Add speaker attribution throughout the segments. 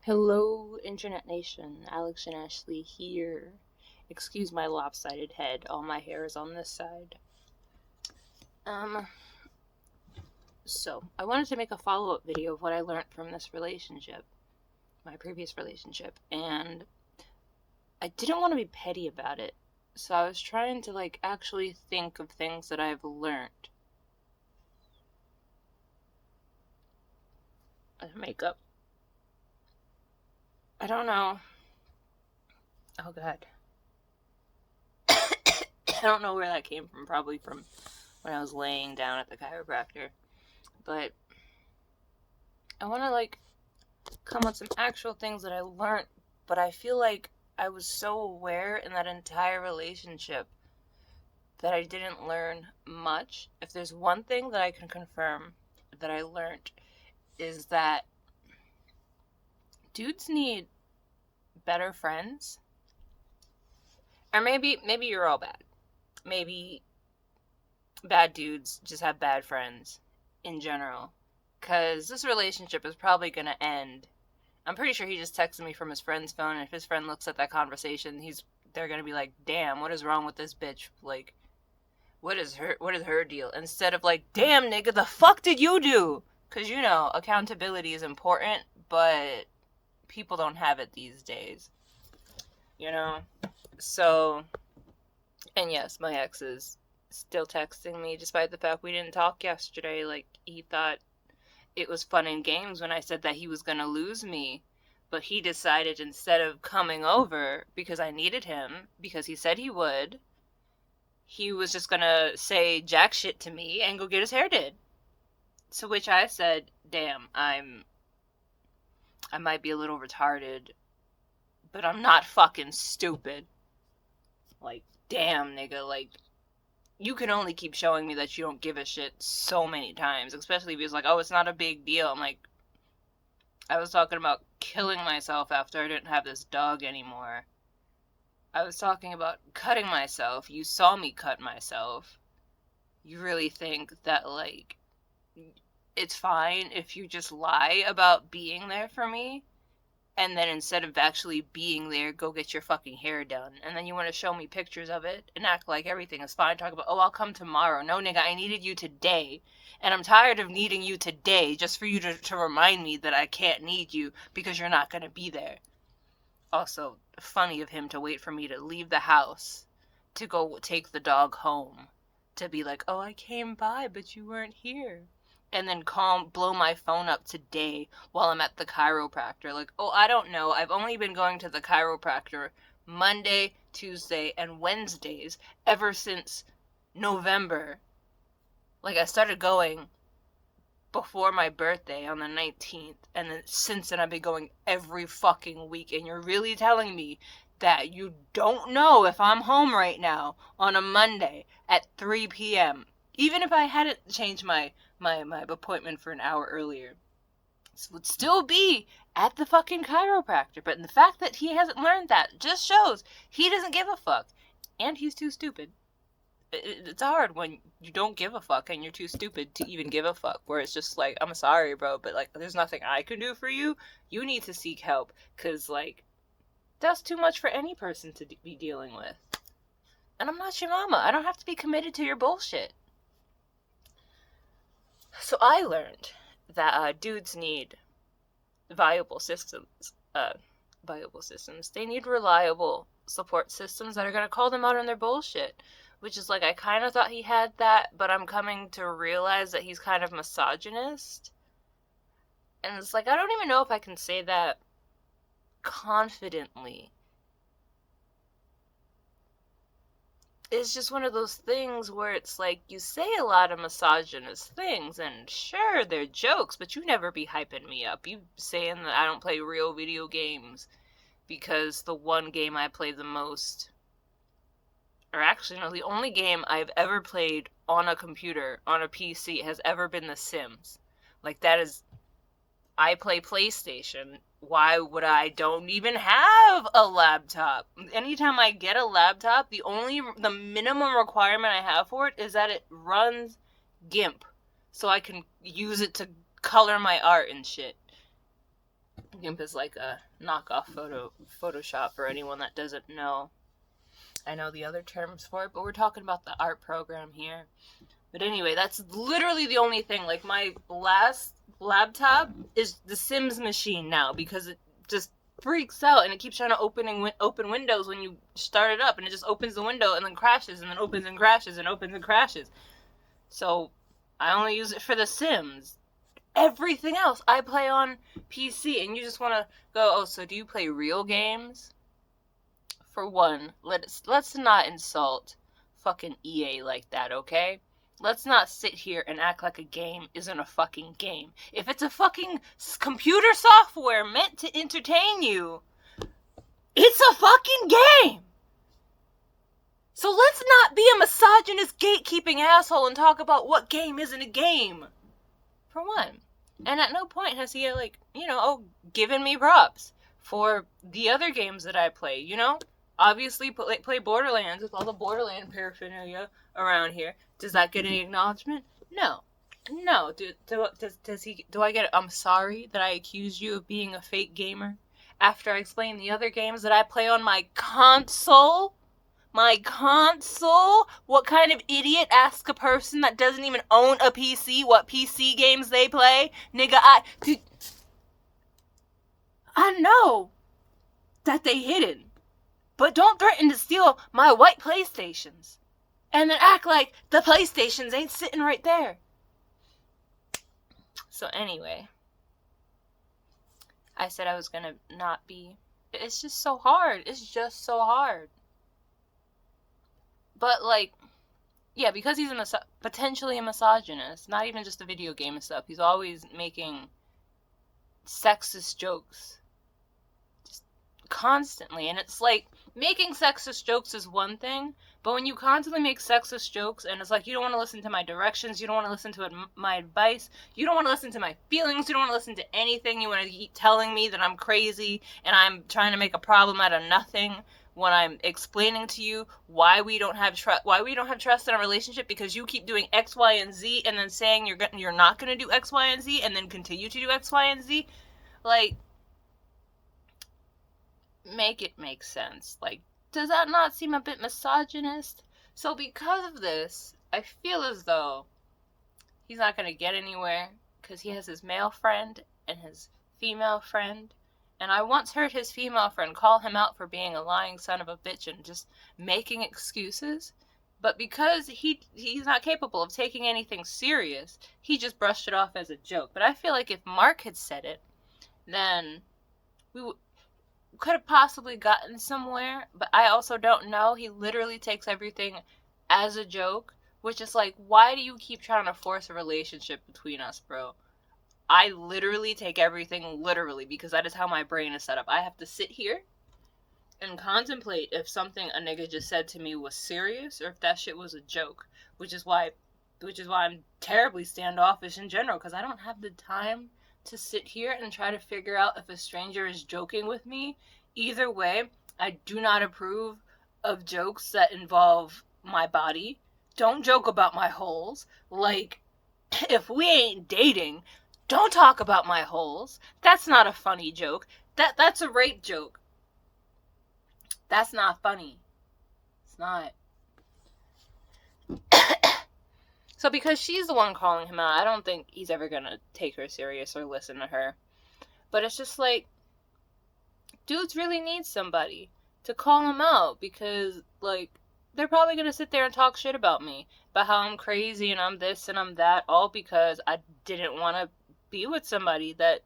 Speaker 1: Hello, Internet Nation. Alex and Ashley here. Excuse my lopsided head. All my hair is on this side. Um, so, I wanted to make a follow-up video of what I learned from this relationship, my previous relationship, and I didn't want to be petty about it. So I was trying to, actually think of things that I've learned. Makeup. I don't know. Oh, God. I don't know where that came from. Probably from when I was laying down at the chiropractor. But I want to come with some actual things that I learned, but I feel like I was so aware in that entire relationship that I didn't learn much. If there's one thing that I can confirm that I learned is that dudes need better friends. Or maybe you're all bad. Maybe bad dudes just have bad friends in general. Because this relationship is probably going to end. I'm pretty sure he just texted me from his friend's phone, and if his friend looks at that conversation, they're going to be like, damn, what is wrong with this bitch? Like, what is her deal? Instead of like, damn, nigga, the fuck did you do? Because, accountability is important, but people don't have it these days. So, and yes, my ex is still texting me despite the fact we didn't talk yesterday. Like, he thought it was fun and games when I said that he was going to lose me, but he decided instead of coming over because I needed him, because he said he would, he was just going to say jack shit to me and go get his hair did. To which I said, damn, I might be a little retarded, but I'm not fucking stupid. Like, damn, nigga, like, you can only keep showing me that you don't give a shit so many times, especially if he's like, oh, it's not a big deal. I'm like, I was talking about killing myself after I didn't have this dog anymore. I was talking about cutting myself. You saw me cut myself. You really think that, like, it's fine if you just lie about being there for me? And then instead of actually being there, go get your fucking hair done. And then you want to show me pictures of it and act like everything is fine. Talk about, oh, I'll come tomorrow. No, nigga, I needed you today. And I'm tired of needing you today just for you to remind me that I can't need you because you're not going to be there. Also, funny of him to wait for me to leave the house to go take the dog home. To be like, oh, I came by, but you weren't here. And then blow my phone up today while I'm at the chiropractor. Like, oh, I don't know. I've only been going to the chiropractor Monday, Tuesday, and Wednesdays ever since November. Like, I started going before my birthday on the 19th, and then since then I've been going every fucking week. And you're really telling me that you don't know if I'm home right now on a Monday at 3 p.m. Even if I hadn't changed my appointment for an hour earlier, this would still be at the fucking chiropractor. But the fact that he hasn't learned that just shows he doesn't give a fuck. And he's too stupid. It's hard when you don't give a fuck and you're too stupid to even give a fuck. Where it's just like, I'm sorry, bro, but like, there's nothing I can do for you. You need to seek help. Because, like, that's too much for any person to be dealing with. And I'm not your mama. I don't have to be committed to your bullshit. So I learned that dudes need viable systems. They need reliable support systems that are going to call them out on their bullshit. Which is like, I kind of thought he had that, but I'm coming to realize that he's kind of misogynist. And it's like, I don't even know if I can say that confidently. It's just one of those things where it's like, you say a lot of misogynist things, and sure, they're jokes, but you never be hyping me up. You saying that I don't play real video games because the one game I play the most, or actually, no, the only game I've ever played on a computer, on a PC, has ever been The Sims. Like, that is, I play PlayStation. Why would I don't even have a laptop? Anytime I get a laptop, the minimum requirement I have for it is that it runs GIMP, so I can use it to color my art and shit. GIMP is like a knockoff Photoshop for anyone that doesn't know. I know the other terms for it, but we're talking about the art program here. But anyway, that's literally the only thing. Like, my last laptop is the Sims machine now, because it just freaks out and it keeps trying to open windows when you start it up, and it just opens the window and then crashes and then opens and crashes and opens and crashes. So I only use it for the Sims. Everything else I play on PC, and you just want to go, oh, so do you play real games? For one, let's not insult fucking EA like that, okay? Let's not sit here and act like a game isn't a fucking game. If it's a fucking computer software meant to entertain you, it's a fucking game! So let's not be a misogynist gatekeeping asshole and talk about what game isn't a game. For one. And at no point has he, like, given me props for the other games that I play, Obviously, play Borderlands with all the Borderland paraphernalia around here. Does that get any acknowledgement? No. Do I get I'm sorry that I accused you of being a fake gamer after I explained the other games that I play on my console? My console? What kind of idiot asks a person that doesn't even own a PC what PC games they play? Nigga, I know that they hidden. But don't threaten to steal my white PlayStations. And then act like the PlayStations ain't sitting right there. So anyway, I said I was gonna not be. It's just so hard. It's just so hard. But, like, yeah, because he's potentially a misogynist, not even just the video game and stuff, he's always making sexist jokes. Just constantly. And it's like, making sexist jokes is one thing, but when you constantly make sexist jokes, and it's like, you don't want to listen to my directions, you don't want to listen to my advice, you don't want to listen to my feelings, you don't want to listen to anything, you want to keep telling me that I'm crazy, and I'm trying to make a problem out of nothing, when I'm explaining to you why we don't have trust in our relationship, because you keep doing X, Y, and Z, and then saying you're not going to do X, Y, and Z, and then continue to do X, Y, and Z. Like, make it make sense. Like, does that not seem a bit misogynist? So because of this, I feel as though he's not going to get anywhere, because he has his male friend and his female friend. And I once heard his female friend call him out for being a lying son of a bitch and just making excuses. But because he's not capable of taking anything serious, he just brushed it off as a joke. But I feel like if Mark had said it, then we could have possibly gotten somewhere. But I also don't know. He literally takes everything as a joke, which is like, why do you keep trying to force a relationship between us, bro? I literally take everything literally, because that is how my brain is set up. I have to sit here and contemplate if something a nigga just said to me was serious or if that shit was a joke, which is why I'm terribly standoffish in general, because I don't have the time to sit here and try to figure out if a stranger is joking with me. Either way, I do not approve of jokes that involve my body. Don't joke about my holes. Like, if we ain't dating, don't talk about my holes. That's not a funny joke. That's a rape joke. That's not funny. It's not. So because she's the one calling him out, I don't think he's ever gonna take her serious or listen to her. But it's just like, dudes really need somebody to call him out, because, like, they're probably gonna sit there and talk shit about me, about how I'm crazy and I'm this and I'm that, all because I didn't want to be with somebody that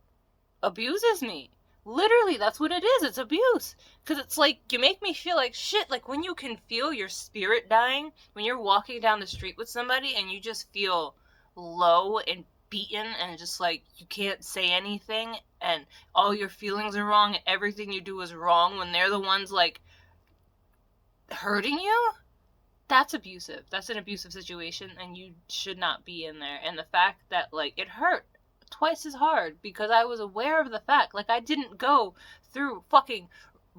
Speaker 1: abuses me. Literally, that's what it is. It's abuse. Because it's like, you make me feel like shit. Like, when you can feel your spirit dying, when you're walking down the street with somebody and you just feel low and beaten and just like, you can't say anything and all your feelings are wrong and everything you do is wrong, when they're the ones, like, hurting you, that's abusive. That's an abusive situation, and you should not be in there. And the fact that, like, it hurt twice as hard because I was aware of the fact, like, I didn't go through fucking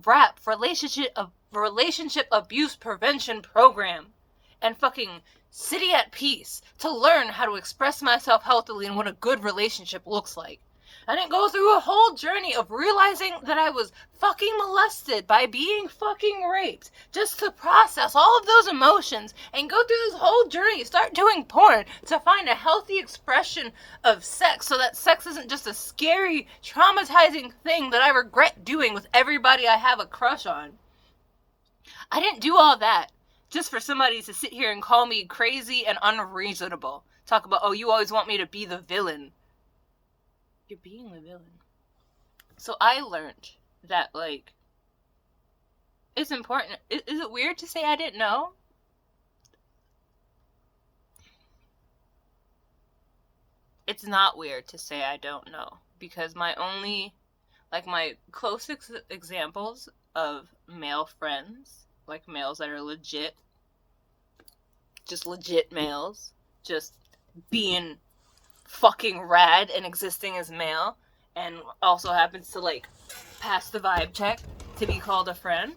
Speaker 1: RAP, relationship abuse prevention program, and fucking City at Peace to learn how to express myself healthily and what a good relationship looks like. I didn't go through a whole journey of realizing that I was fucking molested by being fucking raped just to process all of those emotions and go through this whole journey, start doing porn to find a healthy expression of sex so that sex isn't just a scary, traumatizing thing that I regret doing with everybody I have a crush on. I didn't do all that just for somebody to sit here and call me crazy and unreasonable. Talk about, oh, you always want me to be the villain. You're being the villain. So I learned that, like, it's important. Is it weird to say I didn't know? It's not weird to say I don't know. Because my closest examples of male friends, like males that are legit, just legit males, just being fucking rad and existing as male, and also happens to, like, pass the vibe check to be called a friend,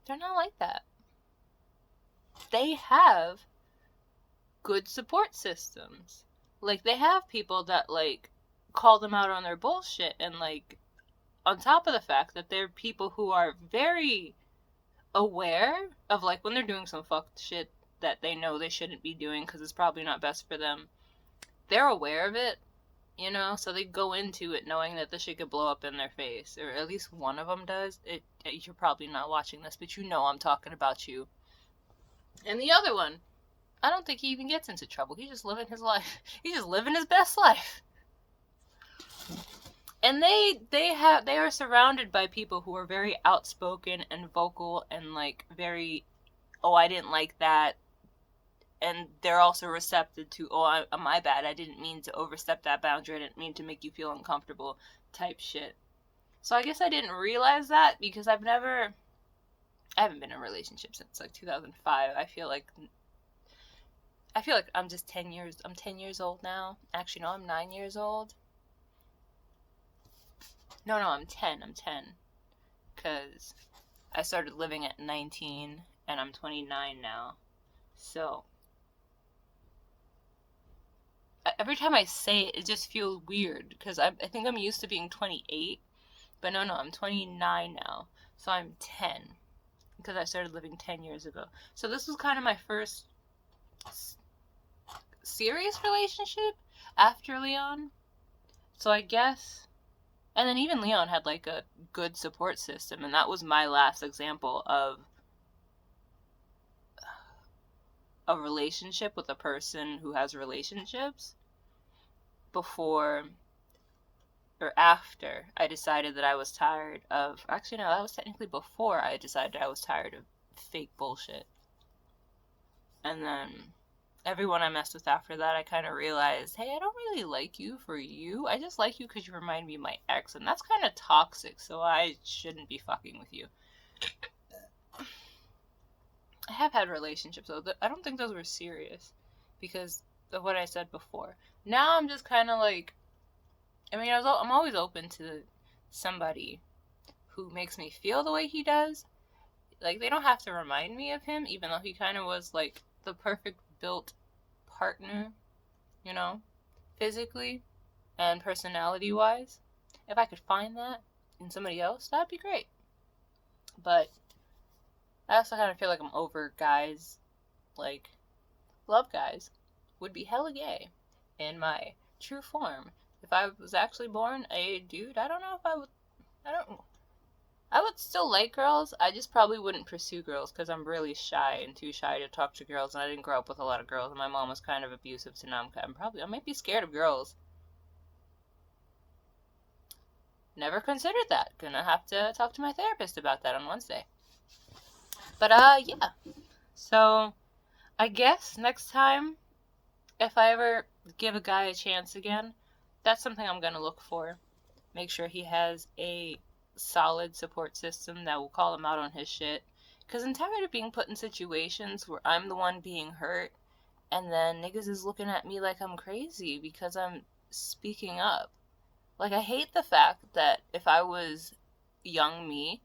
Speaker 1: they're not like that. They have good support systems. Like, they have people that, like, call them out on their bullshit, and, like, on top of the fact that they're people who are very aware of, like, when they're doing some fucked shit that they know they shouldn't be doing because it's probably not best for them, they're aware of it, you know, so they go into it knowing that this shit could blow up in their face, or at least one of them does. You're probably not watching this, but you know I'm talking about you. And the other one, I don't think he even gets into trouble. He's just living his life. He's just living his best life. And they are surrounded by people who are very outspoken and vocal and, like, very, oh, I didn't like that. And they're also receptive to, oh, my bad, I didn't mean to overstep that boundary, I didn't mean to make you feel uncomfortable type shit. So I guess I didn't realize that because I haven't been in a relationship since, like, 2005. I feel like I'm 10 years old now. Actually, no, I'm 9 years old. No, I'm 10. Because I started living at 19, and I'm 29 now. So every time I say it, it just feels weird, because I think I'm used to being 28, but no, I'm 29 now, so I'm 10, because I started living 10 years ago. So this was kind of my first serious relationship after Leon, so I guess, and then even Leon had, like, a good support system, and that was my last example of a relationship with a person who has relationships before or after I decided that I was tired of, actually no, that was technically before I decided I was tired of fake bullshit. And then everyone I messed with after that, I kind of realized, hey, I don't really like you for you. I just like you because you remind me of my ex, and that's kind of toxic, so I shouldn't be fucking with you. I have had relationships, though. I don't think those were serious because of what I said before. Now I'm just kind of like, I mean, I'm always open to somebody who makes me feel the way he does. Like, they don't have to remind me of him, even though he kind of was, like, the perfect built partner, you know, physically and personality-wise. If I could find that in somebody else, that'd be great. But I also kind of feel like I'm over guys, like, love guys would be hella gay in my true form. If I was actually born a dude, I don't know if I would, I would still like girls, I just probably wouldn't pursue girls because I'm really shy and too shy to talk to girls, and I didn't grow up with a lot of girls, and my mom was kind of abusive, so now I might be scared of girls. Never considered that. Gonna have to talk to my therapist about that on Wednesday. But, yeah. So, I guess next time, if I ever give a guy a chance again, that's something I'm gonna look for. Make sure he has a solid support system that will call him out on his shit. Because I'm tired of being put in situations where I'm the one being hurt, and then niggas is looking at me like I'm crazy because I'm speaking up. Like, I hate the fact that if I was young me,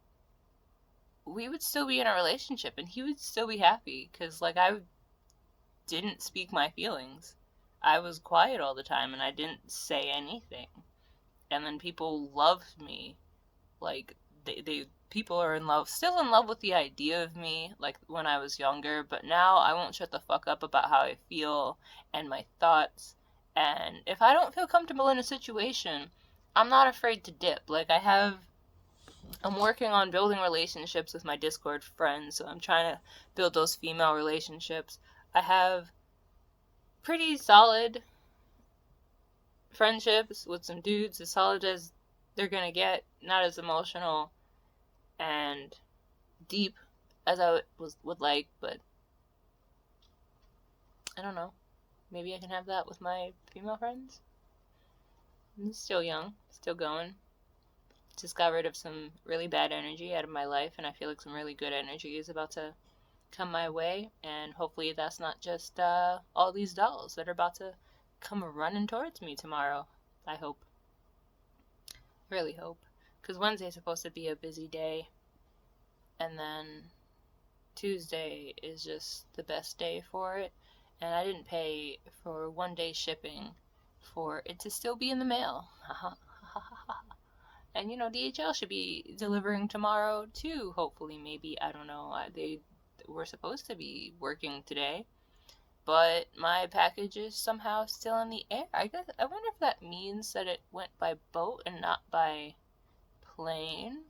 Speaker 1: we would still be in a relationship and he would still be happy because, like, I didn't speak my feelings. I was quiet all the time and I didn't say anything. And then people loved me. Like, people are still in love with the idea of me, like when I was younger, but now I won't shut the fuck up about how I feel and my thoughts. And if I don't feel comfortable in a situation, I'm not afraid to dip. Like, I'm working on building relationships with my Discord friends, so I'm trying to build those female relationships. I have pretty solid friendships with some dudes, as solid as they're gonna get, not as emotional and deep as I would like, but I don't know. Maybe I can have that with my female friends. I'm still young, still going. Just got rid of some really bad energy out of my life, and I feel like some really good energy is about to come my way, and hopefully that's not just all these dolls that are about to come running towards me tomorrow. I hope. Really hope. Because Wednesday's supposed to be a busy day, and then Tuesday is just the best day for it, and I didn't pay for 1 day shipping for it to still be in the mail. And DHL should be delivering tomorrow too, hopefully, maybe. I don't know. They were supposed to be working today, but my package is somehow still in the air. I wonder if that means that it went by boat and not by plane.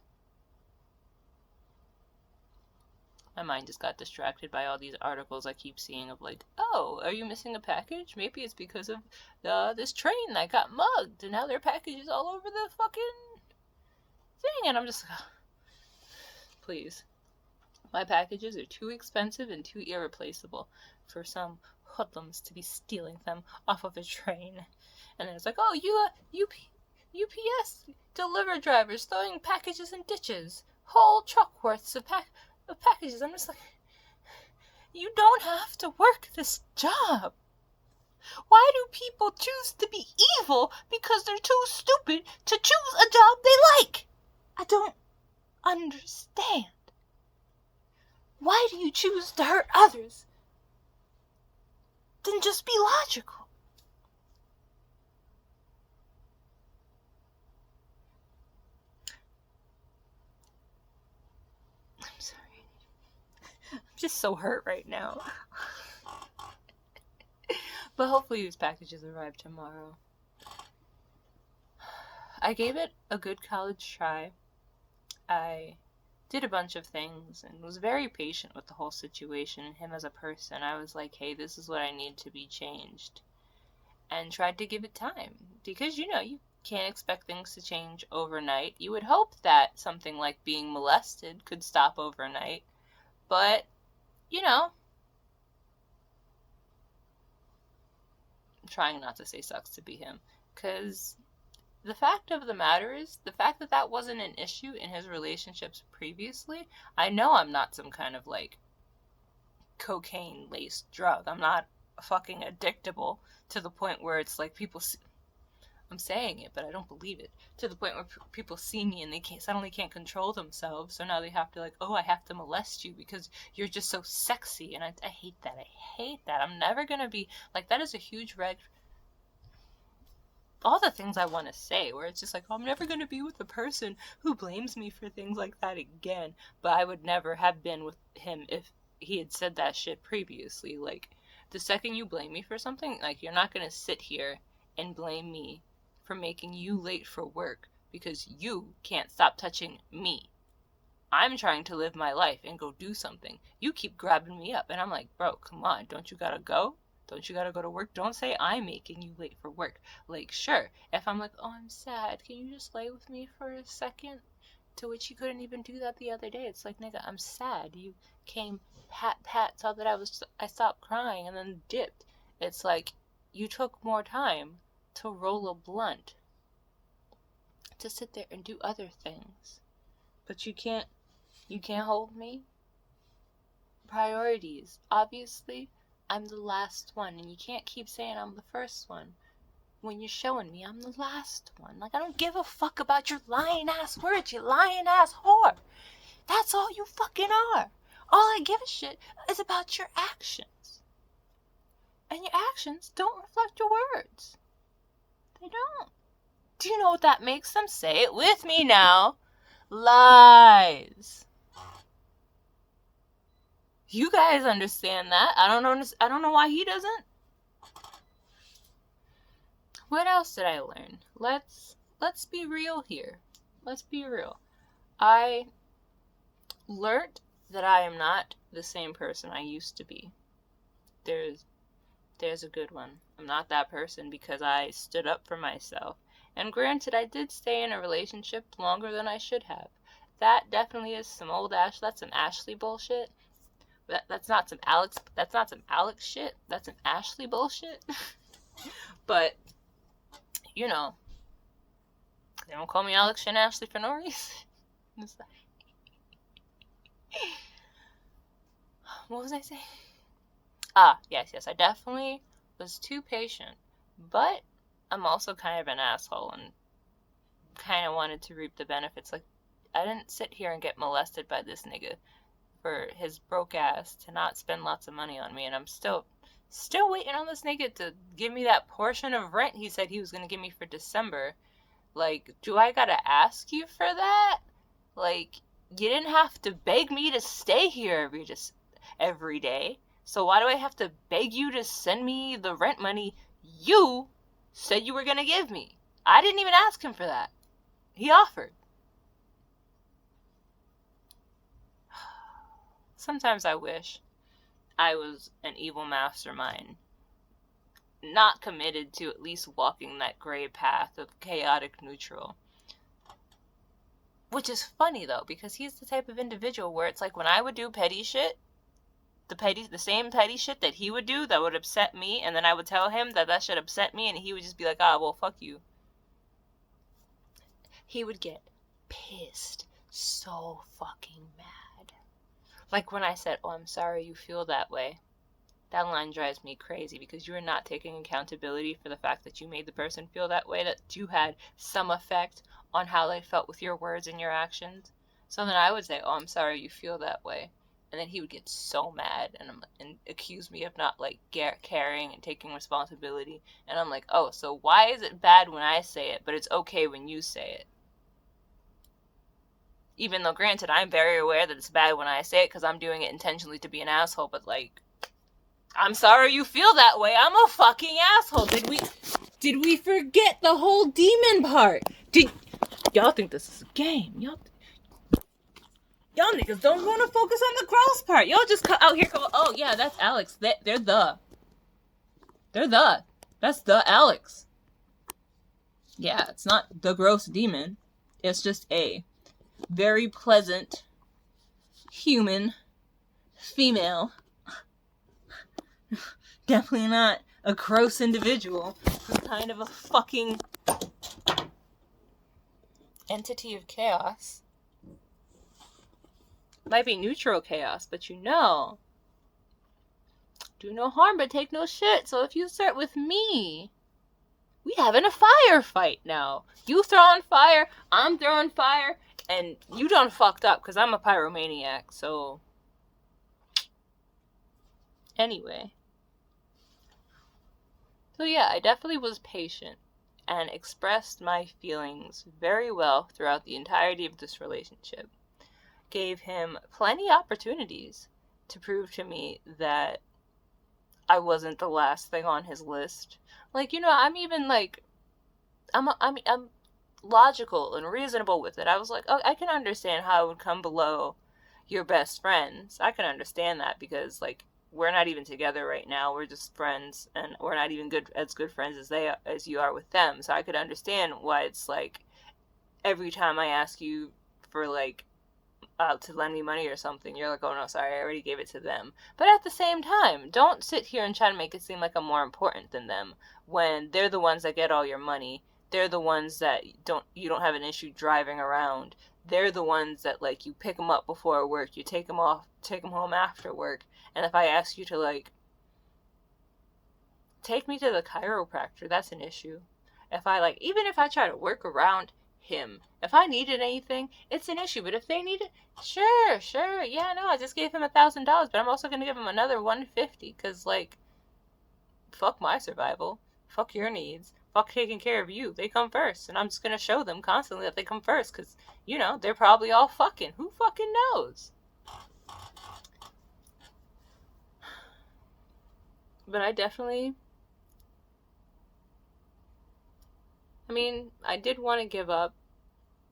Speaker 1: My mind just got distracted by all these articles I keep seeing of like, oh, are you missing a package? Maybe it's because of this train that got mugged, and now their package is all over the fucking thing. And I'm just like, oh, please. My packages are too expensive and too irreplaceable for some hoodlums to be stealing them off of a train. And then it's like, oh, UPS delivery drivers throwing packages in ditches. Whole truck worths of packages. I'm just like, you don't have to work this job. Why do people choose to be evil because they're too stupid to choose a job they like? I don't understand. Why do you choose to hurt others? Then just be logical. I'm sorry. I'm just so hurt right now. But hopefully these packages arrive tomorrow. I gave it a good college try. I did a bunch of things and was very patient with the whole situation and him as a person. I was like, hey, this is what I need to be changed. And tried to give it time. Because, you can't expect things to change overnight. You would hope that something like being molested could stop overnight. But, I'm trying not to say sucks to be him. Because the fact of the matter is, the fact that that wasn't an issue in his relationships previously, I know I'm not some kind of, like, cocaine-laced drug. I'm not fucking addictable to the point where it's like I'm saying it, but I don't believe it. To the point where people see me and they suddenly can't control themselves, so now they have to I have to molest you because you're just so sexy, and I hate that. I hate that. I'm never gonna be, that is a huge red. All the things I want to say, where it's just like, oh, I'm never going to be with a person who blames me for things like that again. But I would never have been with him if he had said that shit previously. Like, the second you blame me for something, you're not going to sit here and blame me for making you late for work because you can't stop touching me. I'm trying to live my life and go do something. You keep grabbing me up, and I'm like, bro, come on, don't you gotta go? Don't you gotta go to work? Don't say I'm making you late for work. Sure, if I'm like, oh, I'm sad, can you just lay with me for a second? To which you couldn't even do that the other day. It's like, nigga, I'm sad. You came, pat, saw that I stopped crying and then dipped. It's like, you took more time to roll a blunt, to sit there and do other things. But you can't hold me. Priorities. Obviously, I'm the last one, and you can't keep saying I'm the first one when you're showing me I'm the last one. I don't give a fuck about your lying ass words, you lying ass whore. That's all you fucking are. All I give a shit is about your actions. And your actions don't reflect your words. They don't. Do you know what that makes them? Say it with me now. Lies. You guys understand that. I don't know why he doesn't. What else did I learn? Let's be real here. Let's be real. I learned that I am not the same person I used to be. There's a good one. I'm not that person because I stood up for myself. And granted, I did stay in a relationship longer than I should have. That definitely is some that's some Ashley bullshit. That's not some Alex shit. That's some Ashley bullshit. But, you know, they don't call me Alex and Ashley for no reason. What was I saying? Yes, I definitely was too patient. But I'm also kind of an asshole and kind of wanted to reap the benefits. Like, I didn't sit here and get molested by this nigga for his broke ass to not spend lots of money on me, and I'm still waiting on this nigga to give me that portion of rent he said he was gonna give me for December. Like, do I gotta ask you for that? Like, you didn't have to beg me to stay here every day. So why do I have to beg you to send me the rent money you said you were gonna give me? I didn't even ask him for that. He offered. Sometimes I wish I was an evil mastermind, not committed to at least walking that gray path of chaotic neutral. Which is funny though, because he's the type of individual where it's like when I would do petty shit, the same petty shit that he would do that would upset me, and then I would tell him that shit upset me, and he would just be like, well, fuck you. He would get pissed so fucking mad. Like when I said, I'm sorry you feel that way. That line drives me crazy because you are not taking accountability for the fact that you made the person feel that way, that you had some effect on how they felt with your words and your actions. So then I would say, I'm sorry you feel that way. And then he would get so mad and accuse me of not like caring and taking responsibility. And I'm like, so why is it bad when I say it, but it's okay when you say it? Even though, granted, I'm very aware that it's bad when I say it because I'm doing it intentionally to be an asshole, but like, I'm sorry you feel that way. I'm a fucking asshole. Did we forget the whole demon part? Y'all think this is a game? Y'all niggas don't want to focus on the gross part. Y'all just cut out here go, yeah, that's Alex. That's the Alex. Yeah, it's not the gross demon. It's just a very pleasant human female. Definitely not a gross individual. Who's kind of a fucking entity of chaos. Might be neutral chaos, but do no harm but take no shit. So if you start with me, we having a firefight now. You throwing fire, I'm throwing fire, and you done fucked up because I'm a pyromaniac. So anyway. So yeah, I definitely was patient and expressed my feelings very well throughout the entirety of this relationship. Gave him plenty opportunities to prove to me that I wasn't the last thing on his list. Like, I'm even like, I'm logical and reasonable with it. I was like, I can understand how it would come below your best friends. I can understand that because like we're not even together right now. We're just friends, and we're not even good friends as you are with them. So I could understand why it's like every time I ask you for like to lend me money or something, you're like, no, sorry, I already gave it to them. But at the same time, don't sit here and try to make it seem like I'm more important than them when they're the ones that get all your money. They're the ones that you don't have an issue driving around. They're the ones that like you pick them up before work, you take them home after work. And if I ask you to like take me to the chiropractor, that's an issue. Even if I try to work around him, if I needed anything, it's an issue. But if they need it, sure, yeah, no, I just gave him $1,000, but I'm also gonna give him another $150 because like fuck my survival. Fuck your needs. Fuck taking care of you. They come first. And I'm just gonna show them constantly that they come first. Because, they're probably all fucking. Who fucking knows? But I did want to give up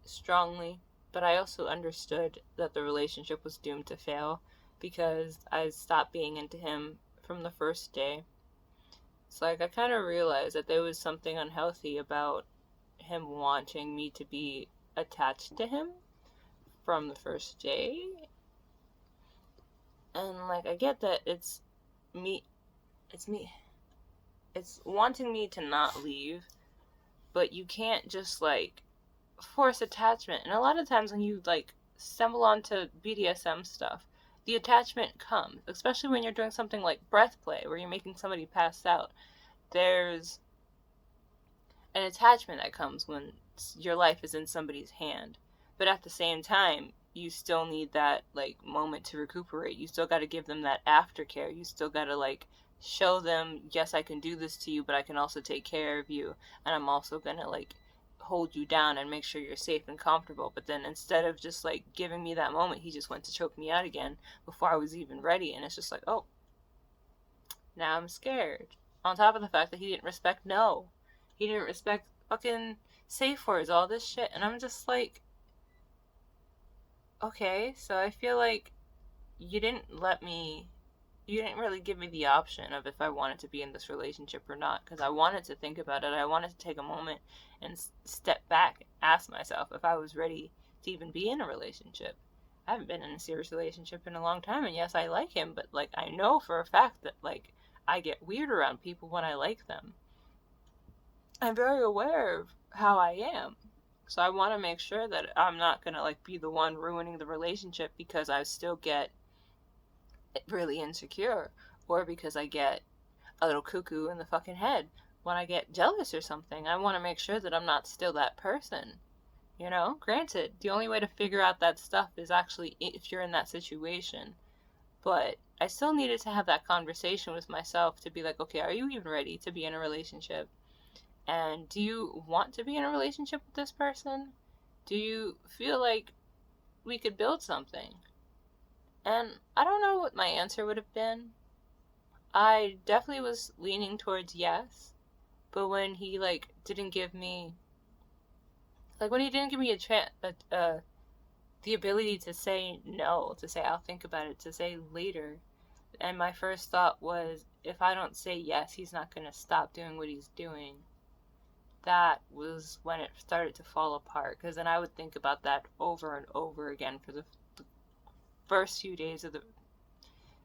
Speaker 1: strongly, but I also understood that the relationship was doomed to fail because I stopped being into him from the first day. It's like I kind of realized that there was something unhealthy about him wanting me to be attached to him from the first day. And like I get that it's wanting me to not leave, but you can't just like force attachment. And a lot of times when you like stumble onto BDSM stuff, the attachment comes, especially when you're doing something like breath play where you're making somebody pass out. There's an attachment that comes when your life is in somebody's hand, but at the same time you still need that like moment to recuperate. You still got to give them that aftercare. You still got to like show them, yes, I can do this to you, but I can also take care of you, and I'm also gonna like hold you down and make sure you're safe and comfortable. But then instead of just like giving me that moment, he just went to choke me out again before I was even ready. And it's just like, oh, now I'm scared. On top of the fact that he didn't respect no. He didn't respect fucking safe words, all this shit. And I'm just like, okay, so I feel like you didn't really give me the option of if I wanted to be in this relationship or not, because I wanted to think about it. I wanted to take a moment and step back and ask myself if I was ready to even be in a relationship. I haven't been in a serious relationship in a long time, and yes, I like him, but like I know for a fact that like I get weird around people when I like them. I'm very aware of how I am. So I want to make sure that I'm not going to like be the one ruining the relationship because I still get really insecure, or because I get a little cuckoo in the fucking head when I get jealous or something. I want to make sure that I'm not still that person. Granted, the only way to figure out that stuff is actually if you're in that situation. But I still needed to have that conversation with myself to be like, okay, are you even ready to be in a relationship? And do you want to be in a relationship with this person? Do you feel like we could build something? And I don't know what my answer would have been. I definitely was leaning towards yes. But when he didn't give me a chance, the ability to say no, to say I'll think about it, to say later, and my first thought was, if I don't say yes, he's not going to stop doing what he's doing. That was when it started to fall apart, because then I would think about that over and over again for the first few days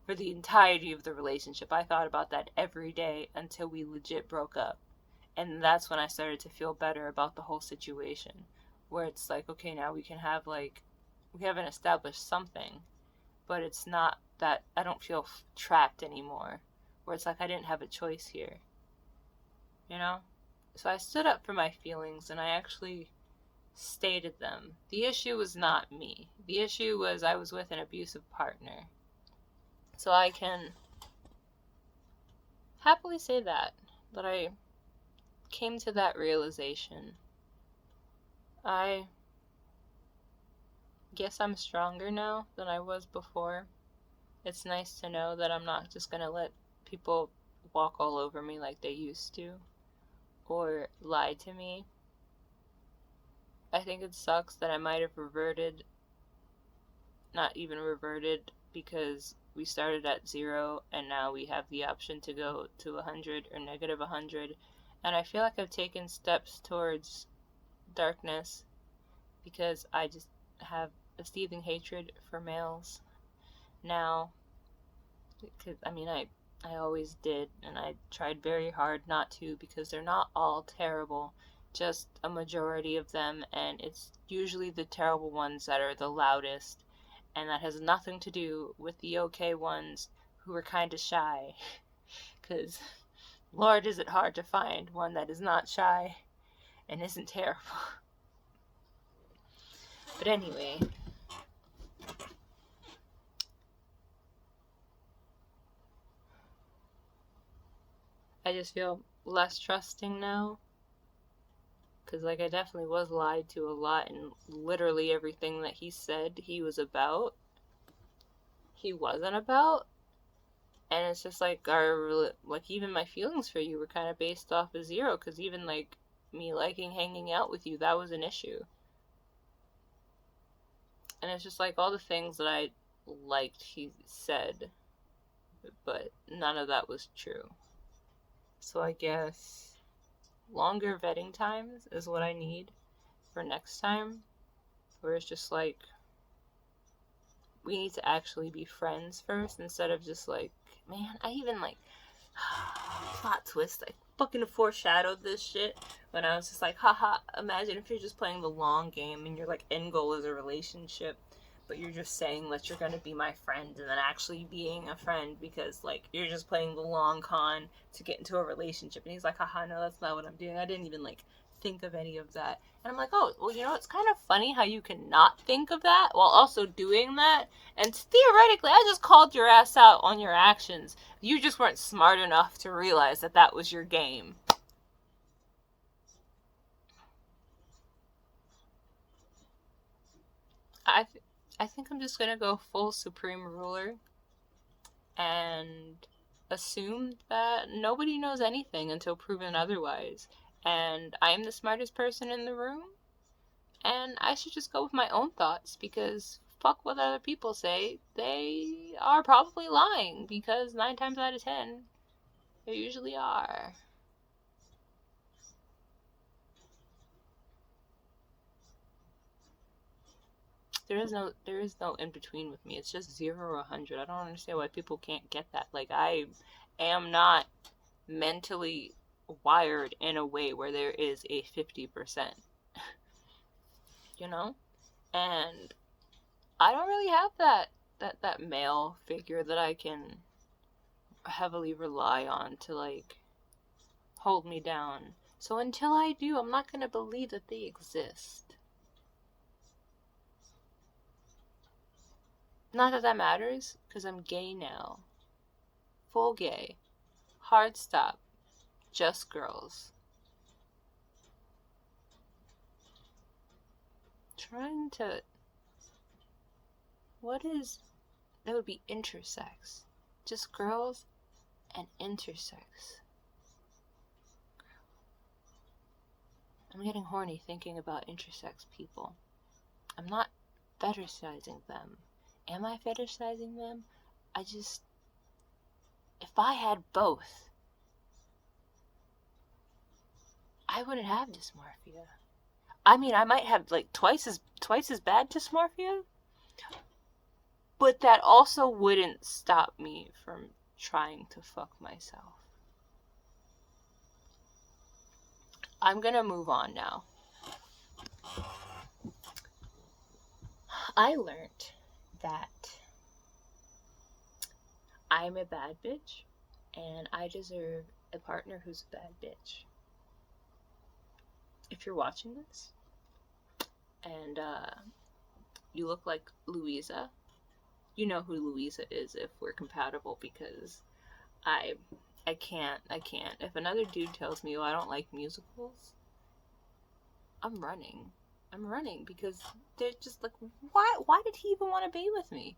Speaker 1: for the entirety of the relationship. I thought about that every day until we legit broke up. And that's when I started to feel better about the whole situation, where it's like, okay, now we haven't established something, but it's not that I don't feel trapped anymore, where it's like I didn't have a choice here. So I stood up for my feelings, and I actually stated them. The issue was not me. The issue was I was with an abusive partner. So I can happily say that I came to that realization. I guess I'm stronger now than I was before. It's nice to know that I'm not just gonna let people walk all over me like they used to, or lie to me. I think it sucks that I might have not even reverted, because we started at 0 and now we have the option to go to 100 or negative 100. And I feel like I've taken steps towards darkness because I just have a seething hatred for males now. Because, I always did, and I tried very hard not to, because they're not all terrible, just a majority of them, and it's usually the terrible ones that are the loudest, and that has nothing to do with the okay ones who are kind of shy, because Lord, is it hard to find one that is not shy and isn't terrible. But anyway, I just feel less trusting now. Because, like, I definitely was lied to a lot, and literally everything that he said he was about, he wasn't about. And it's just like, like, even my feelings for you were kind of based off of zero, because even, like, me liking hanging out with you, that was an issue. And it's just like all the things that I liked he said, but none of that was true. So I guess longer vetting times is what I need for next time, where it's just like, we need to actually be friends first instead of just like, man, I even like, plot twist, I fucking foreshadowed this shit when I was just like, haha, imagine if you're just playing the long game and your like end goal is a relationship, but you're just saying that you're gonna be my friend and then actually being a friend because like you're just playing the long con to get into a relationship. And he's like, haha, no, that's not what I'm doing. I didn't even like think of any of that. And I'm like, oh, well, you know, it's kind of funny how you can not think of that while also doing that. And theoretically, I just called your ass out on your actions. You just weren't smart enough to realize that that was your game. I think I'm just gonna go full Supreme Ruler and assume that nobody knows anything until proven otherwise. And I am the smartest person in the room, and I should just go with my own thoughts because fuck what other people say. They are probably lying because 9 times out of 10, they usually are. There is no in between with me. It's just 0 or 100. I don't understand why people can't get that. Like, I am not mentally wired in a way where there is a 50%, you know? And I don't really have that male figure that I can heavily rely on to like hold me down. So until I do, I'm not going to believe that they exist. Not that that matters, because I'm gay now. Full gay. Hard stop. Just girls. Trying to. What is. That would be intersex. Just girls and intersex. I'm getting horny thinking about intersex people. I'm not fetishizing them. Am I fetishizing them? I just. If I had both, I wouldn't have dysmorphia. I mean, I might have like twice as bad dysmorphia, but that also wouldn't stop me from trying to fuck myself. I'm gonna move on now. I learned that I'm a bad bitch and I deserve a partner who's a bad bitch. If you're watching this and you look like Louisa, you know who Louisa is if we're compatible because I I can't. If another dude tells me, "Oh, I don't like musicals," I'm running. I'm running because they're just like, why did he even want to be with me?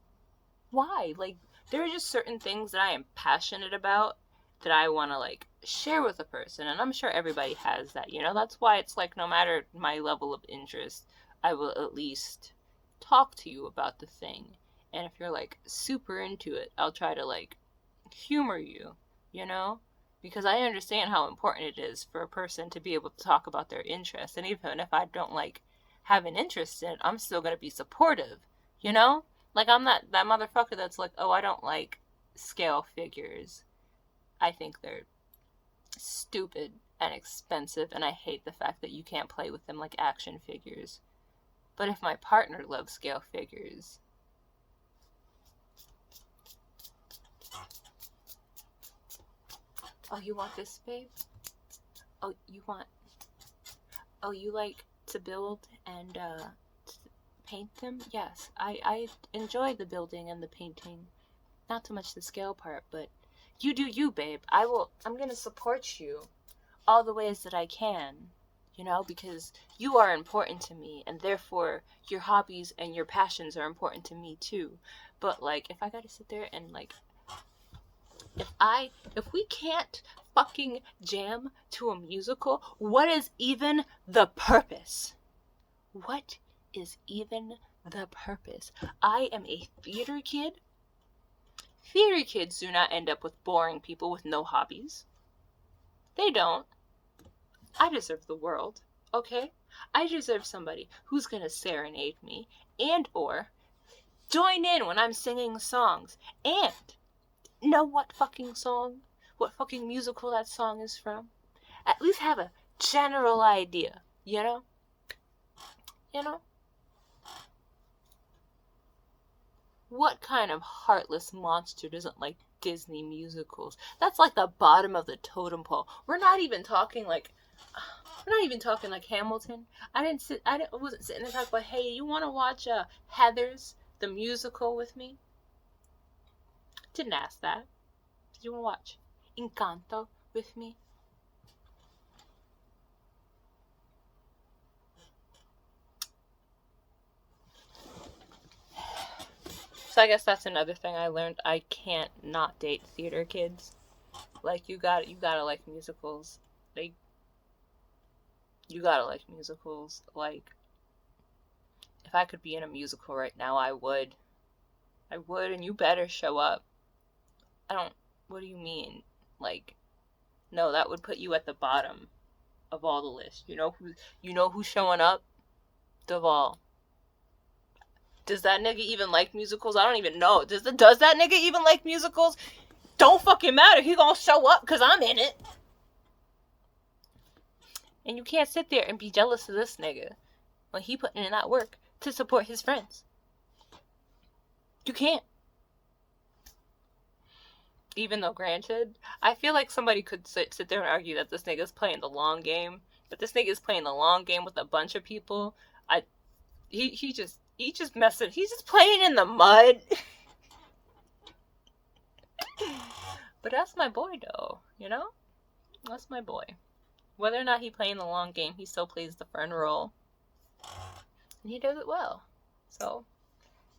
Speaker 1: Why? Like, there are just certain things that I am passionate about that I want to like share with a person, and I'm sure everybody has that. You know, that's why it's like no matter my level of interest, I will at least talk to you about the thing. And if you're like super into it, I'll try to like humor you, you know? Because I understand how important it is for a person to be able to talk about their interests. And even if I don't like have an interest in it, I'm still going to be supportive, you know? Like, I'm not that motherfucker that's like, oh, I don't like scale figures. I think they're stupid and expensive, and I hate the fact that you can't play with them like action figures. But if my partner loves scale figures, oh, you want this, babe? Oh, you want. Oh, you like to build and paint them? Yes, I enjoy the building and the painting. Not so much the scale part, but You do you, babe. I'm gonna support you all the ways that I can, because you are important to me, and therefore your hobbies and your passions are important to me too. But like, if I gotta sit there and like, if we can't fucking jam to a musical, what is even the purpose? What is even the purpose? I am a theater kid. Theater kids do not end up with boring people with no hobbies. They don't. I deserve the world, okay? I deserve somebody who's gonna serenade me and or join in when I'm singing songs and know what fucking song, what fucking musical that song is from. At least have a general idea, you know? You know? What kind of heartless monster doesn't like Disney musicals? That's like the bottom of the totem pole. We're not even talking like Hamilton. I wasn't sitting there talking about, hey, you want to watch Heathers the musical with me? Didn't ask that. Did you want to watch Encanto with me? So I guess that's another thing I learned. I can't not date theater kids. Like, you gotta like musicals. You gotta like musicals. Like, if I could be in a musical right now, I would. I would, and you better show up. What do you mean? Like, no, that would put you at the bottom of all the list. You know who's showing up? Duvall. Does that nigga even like musicals? I don't even know. Does that nigga even like musicals? Don't fucking matter. He gonna show up because I'm in it. And you can't sit there and be jealous of this nigga when he putting in that work to support his friends. You can't. Even though, granted, I feel like somebody could sit there and argue that this nigga's playing the long game. But this nigga's playing the long game with a bunch of people. He just messing. He's just playing in the mud. But that's my boy, though. That's my boy. Whether or not he playing the long game, he still plays the friend role. And he does it well. So,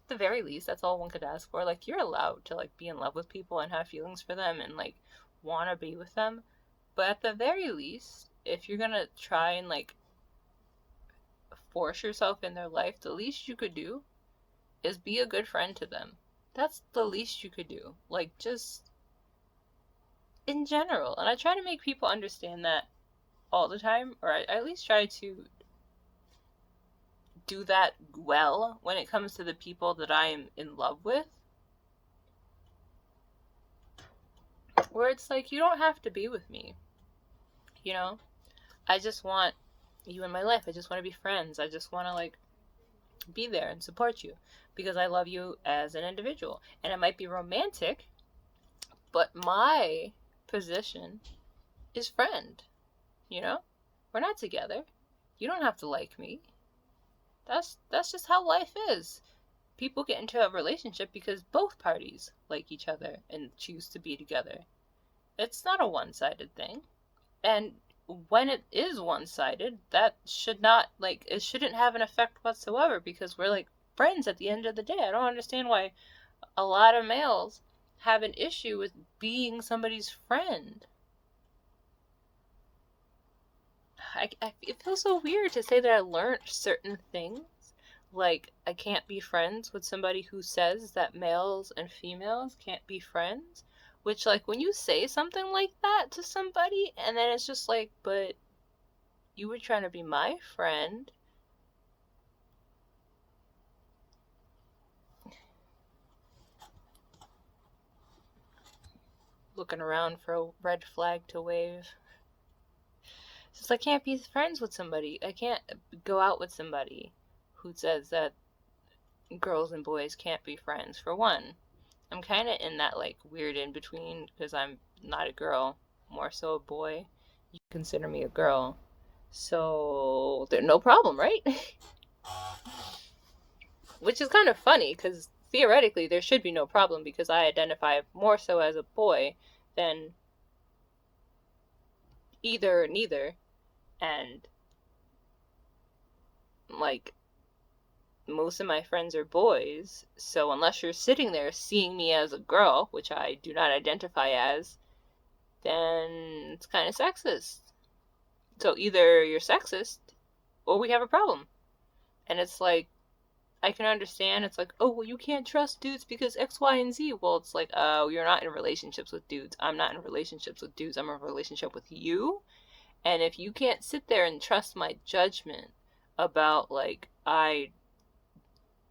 Speaker 1: at the very least, that's all one could ask for. Like, you're allowed to, like, be in love with people and have feelings for them and, like, want to be with them. But at the very least, if you're gonna try and, like, force yourself in their life, the least you could do is be a good friend to them. That's the least you could do. Like, just in general. And I try to make people understand that all the time, or I at least try to do that well when it comes to the people that I am in love with. Where it's like, you don't have to be with me. I just want you in my life. I just want to be friends. I just want to, like, be there and support you because I love you as an individual. And it might be romantic, but my position is friend. We're not together. You don't have to like me. That's just how life is. People get into a relationship because both parties like each other and choose to be together. It's not a one-sided thing. And when it is one-sided, that should not, like, it shouldn't have an effect whatsoever because we're, like, friends at the end of the day. I don't understand why a lot of males have an issue with being somebody's friend. It feels so weird to say that I learned certain things. Like, I can't be friends with somebody who says that males and females can't be friends. Which, like, when you say something like that to somebody, and then it's just like, but you were trying to be my friend. Looking around for a red flag to wave. It's like, I can't be friends with somebody. I can't go out with somebody who says that girls and boys can't be friends. For one, I'm kind of in that, like, weird in between because I'm not a girl, more so a boy. You consider me a girl. So, there's no problem, right? Which is kind of funny because theoretically there should be no problem because I identify more so as a boy then either or neither. And like, most of my friends are boys, so unless you're sitting there seeing me as a girl, which I do not identify as, then it's kind of sexist. So either you're sexist or we have a problem. And it's like, I can understand. It's like, oh, well, you can't trust dudes because X, Y, and Z. Well, it's like, oh, you're not in relationships with dudes. I'm not in relationships with dudes. I'm in a relationship with you. And if you can't sit there and trust my judgment about, like, I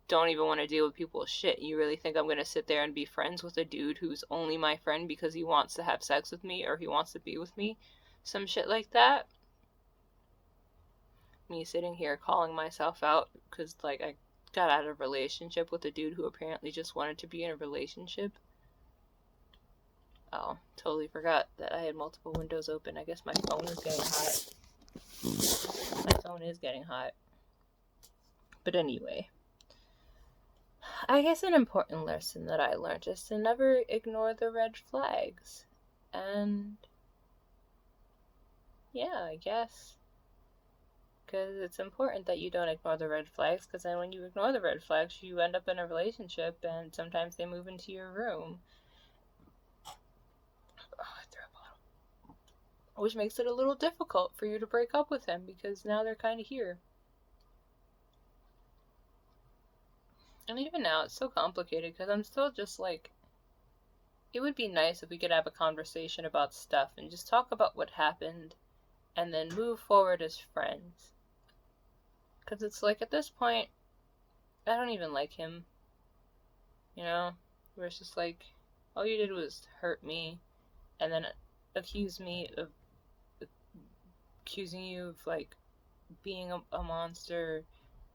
Speaker 1: don't even want to deal with people's shit, you really think I'm going to sit there and be friends with a dude who's only my friend because he wants to have sex with me or he wants to be with me? Some shit like that. Me sitting here calling myself out because, like, I got out of a relationship with a dude who apparently just wanted to be in a relationship. Oh, totally forgot that I had multiple windows open. I guess my phone is getting hot. My phone is getting hot. But anyway, I guess an important lesson that I learned is to never ignore the red flags. And yeah, I guess. Because it's important that you don't ignore the red flags, because then when you ignore the red flags, you end up in a relationship, and sometimes they move into your room. Oh, I threw up a little. Which makes it a little difficult for you to break up with them, because now they're kind of here. And even now, it's so complicated, because I'm still just like, it would be nice if we could have a conversation about stuff, and just talk about what happened, and then move forward as friends. Because it's like, at this point, I don't even like him. You know? Where it's just like, all you did was hurt me, and then accuse me of accusing you of, like, being a monster,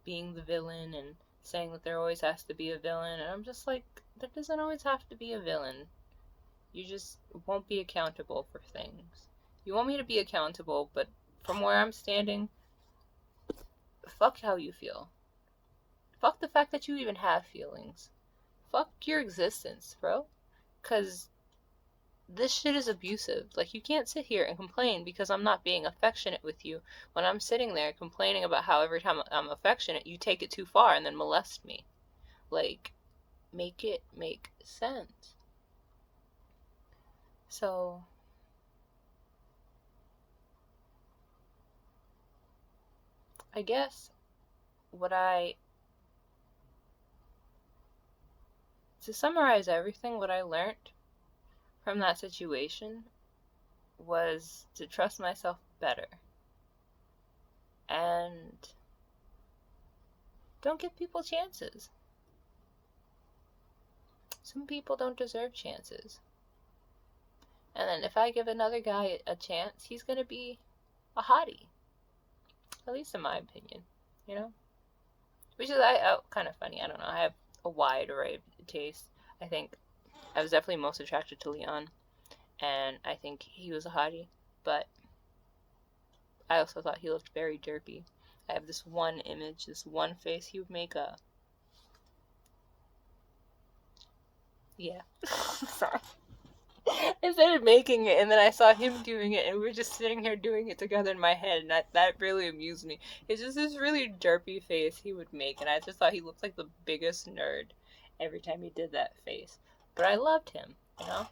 Speaker 1: being the villain, and saying that there always has to be a villain. And I'm just like, there doesn't always have to be a villain. You just won't be accountable for things. You want me to be accountable, but from where I'm standing, fuck how you feel. Fuck the fact that you even have feelings. Fuck your existence, bro. Because this shit is abusive. Like, you can't sit here and complain because I'm not being affectionate with you when I'm sitting there complaining about how every time I'm affectionate, you take it too far and then molest me. Like, make it make sense. So, I guess to summarize everything, what I learned from that situation was to trust myself better. And don't give people chances. Some people don't deserve chances. And then if I give another guy a chance, he's gonna be a hottie. At least in my opinion, you know? Which is kind of funny. I don't know. I have a wide array of taste. I think I was definitely most attracted to Leon, and I think he was a hottie, but I also thought he looked very derpy. I have this one image, this one face he would make up. Yeah. Sorry. I started making it, and then I saw him doing it, and we were just sitting here doing it together in my head, and that really amused me. It's just this really derpy face he would make, and I just thought he looked like the biggest nerd every time he did that face. But I loved him, you know?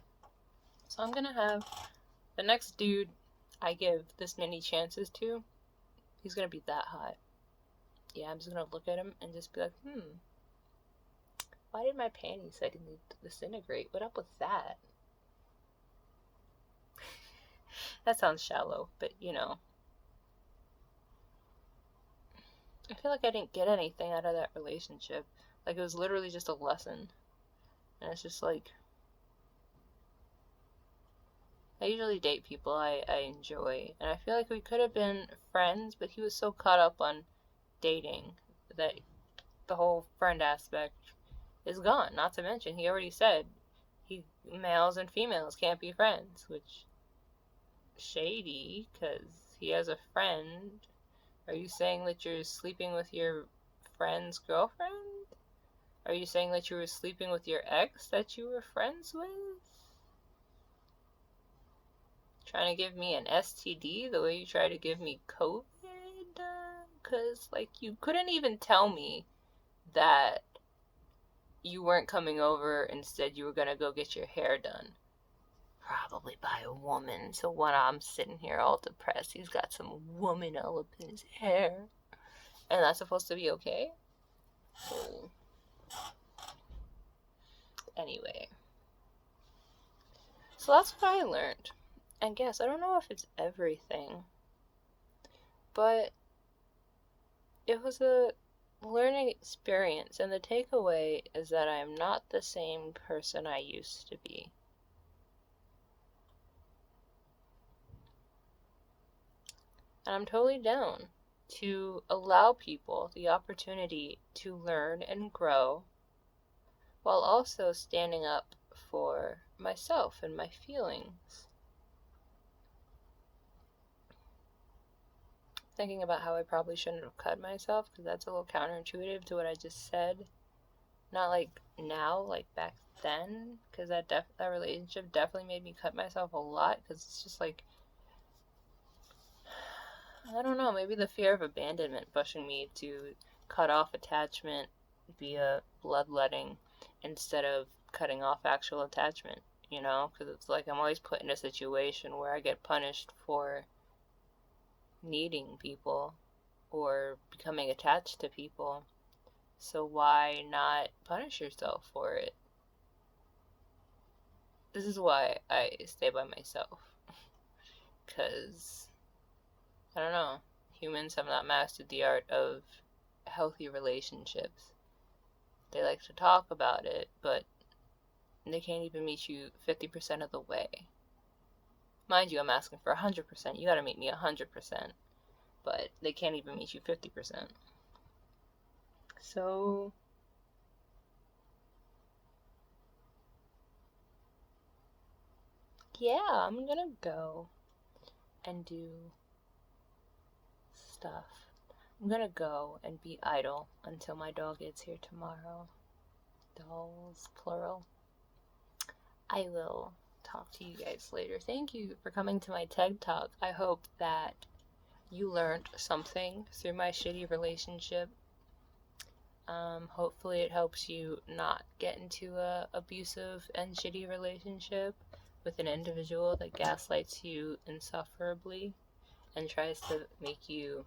Speaker 1: So I'm gonna have the next dude I give this many chances to, he's gonna be that hot. Yeah, I'm just gonna look at him and just be like, why did my panties suddenly disintegrate? What up with that? That sounds shallow, but you know. I feel like I didn't get anything out of that relationship. Like, it was literally just a lesson. And it's just like, I usually date people I enjoy. And I feel like we could have been friends, but he was so caught up on dating that the whole friend aspect is gone. Not to mention, he already said males and females can't be friends, which shady, because he has a friend. Are you saying that you're sleeping with your friend's girlfriend? Are you saying that you were sleeping with your ex that you were friends with? Trying to give me an STD the way you try to give me COVID? Because, like, you couldn't even tell me that you weren't coming over. Instead, you were gonna go get your hair done. Probably by a woman. So when I'm sitting here all depressed, he's got some woman all up in his hair. And that's supposed to be okay? So, anyway. So that's what I learned. And guess, I don't know if it's everything, but it was a learning experience, and the takeaway is that I am not the same person I used to be. And I'm totally down to allow people the opportunity to learn and grow while also standing up for myself and my feelings. Thinking about how I probably shouldn't have cut myself, because that's a little counterintuitive to what I just said. Not like now, like back then, because that relationship definitely made me cut myself a lot, because it's just like, I don't know, maybe the fear of abandonment pushing me to cut off attachment via bloodletting instead of cutting off actual attachment, you know? Because it's like I'm always put in a situation where I get punished for needing people or becoming attached to people. So why not punish yourself for it? This is why I stay by myself. Because, I don't know, humans have not mastered the art of healthy relationships. They like to talk about it, but they can't even meet you 50% of the way. Mind you, I'm asking for 100%. You gotta meet me 100%. But they can't even meet you 50%. So, yeah, I'm gonna go and do stuff. I'm gonna go and be idle until my dog gets here tomorrow. Dolls, plural. I will talk to you guys later. Thank you for coming to my TED Talk. I hope that you learned something through my shitty relationship. Hopefully it helps you not get into a abusive and shitty relationship with an individual that gaslights you insufferably and tries to make you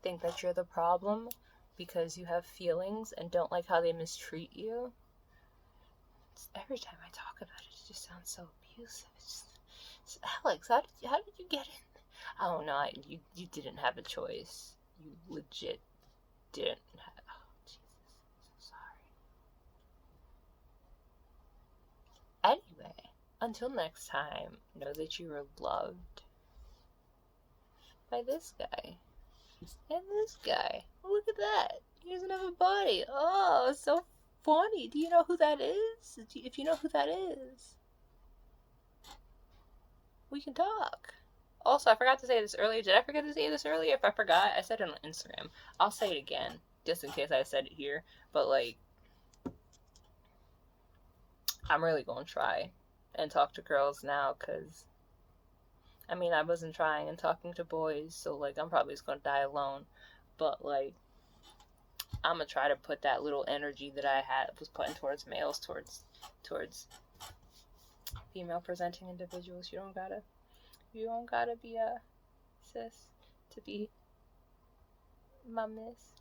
Speaker 1: think that you're the problem because you have feelings and don't like how they mistreat you. Every time I talk about it, it just sounds so abusive. Alex, how did you get in? Oh no, you didn't have a choice. You legit didn't have. Oh Jesus, I'm so sorry. Anyway, until next time, know that you are loved by this guy and this guy. Look at that. He doesn't have a body. Oh, it's so funny. Do you know who that is? If you know who that is, we can talk. Also, I forgot to say this earlier. Did I forget to say this earlier? If I forgot, I said it on Instagram. I'll say it again, just in case I said it here. But, like, I'm really going to try and talk to girls now, because, I mean, I wasn't trying and talking to boys, so, like, I'm probably just going to die alone. But, like, I'm going to try to put that little energy that I was putting towards males, towards female-presenting individuals. You don't gotta be a cis to be my miss.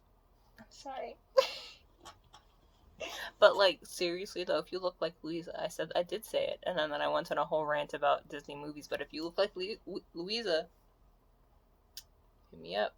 Speaker 1: I'm sorry. But, like, seriously though, if you look like Louisa, I did say it, and then I went on a whole rant about Disney movies, but if you look like Louisa, hit me up.